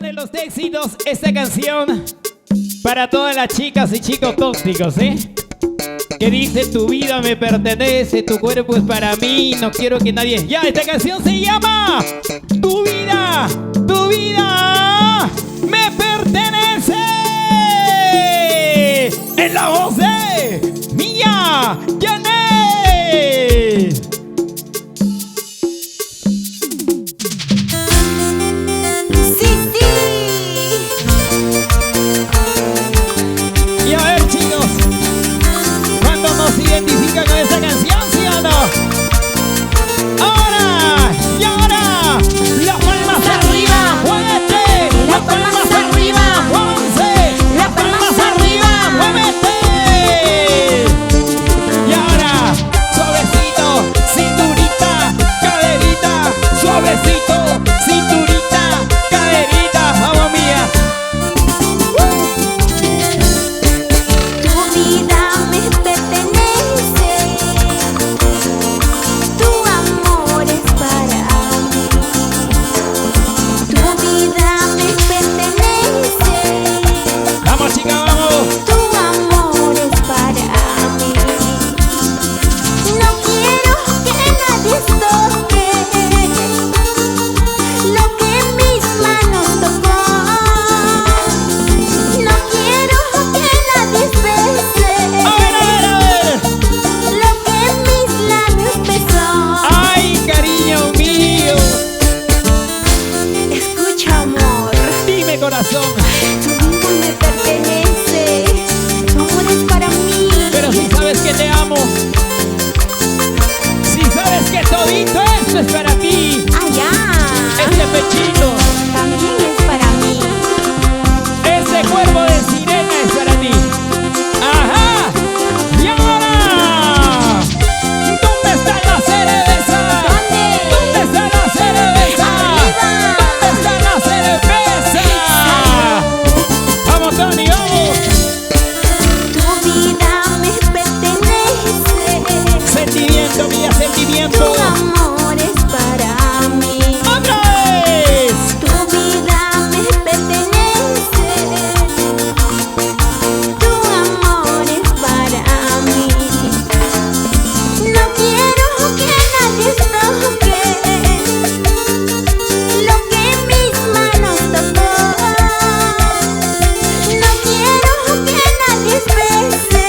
de los éxitos, esta canción para todas las chicas y chicos tóxicos, que dice: tu vida me pertenece, tu cuerpo es para mí, no quiero que nadie... Ya, esta canción se llama Tu vida me pertenece. En la voz de Mía Janet. ¿Se identifica con esa canción, sí o no? Ahora, y ahora, las palmas arriba, muévete, las palmas arriba, muévete, las palmas arriba, muévete. Y ahora, suavecito, cinturita, caderita, suavecito, cinturita, caderita, vamos Mía. Corazón, tu vida me pertenece, tu amor es para mí. Pero si sabes que te amo, si sabes que todito esto es para ti, allá, este pechito también es para mí, ese cuerpo de sirena es para ti. Ajá, y ahora, ¿dónde está la cerveza? ¿Dónde está la cerveza? Arriba. ¿Dónde está la cerveza? Vamos Tony, vamos. Tu vida me pertenece, Sentimiento, Mía, sentimiento. tu amor es para mí. ¡Otra vez! Tu vida me pertenece, tu amor es para mí. No quiero que nadie toque lo que mis manos tocó. No quiero que nadie bese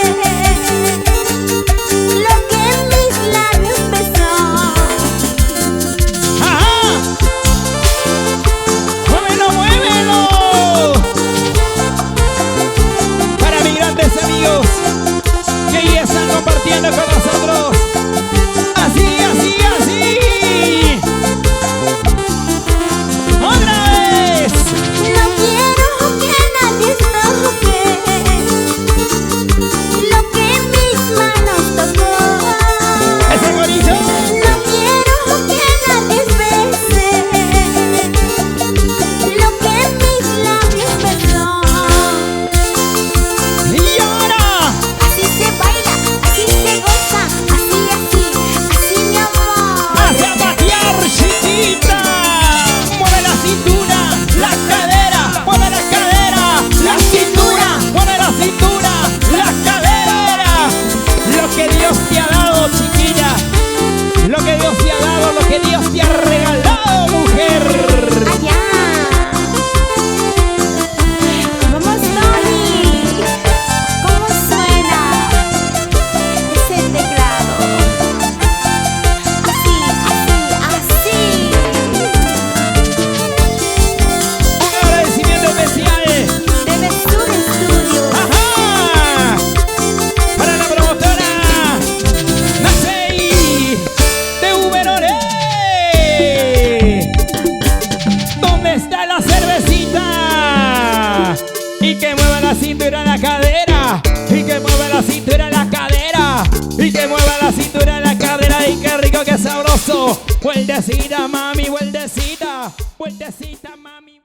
lo que mis labios besó. ¡Ajá! ¡Muévelo, muévelo! Para mis grandes amigos que hoy están compartiendo con nosotros. Así, así, así. ¡Otra vez! No quiero que nadie toque lo que mis manos tocó. ¡Ese gorito! No quiero que nadie bese lo que mis labios besó. ¡Y ahora! Así se baila, así se goza, así mi amor. ¡Hacia patear, chiquita! ¡Mueve la cintura, la cadera! ¡Mueve la cadera, la cintura! ¡Mueve la cintura, la cadera! Lo que Dios te ha dado, chiquilla. Lo que Dios te ha dado, lo que Dios te ha regalado, mujer. Allá. Vamos, Tony. ¿Cómo suena ese teclado? Así. Un agradecimiento especial. De Vestur Studios. ¡Ajá! Para la promotora Nasei de Uberore. ¿Dónde está la cervecita? Y que mueva la cintura en la cadera. Y que mueva la cintura en la cadera. Y que mueva la cintura en la cadera. Y qué rico, qué sabroso. Vueltecita, mami, vueltecita. Vueltecita, mami.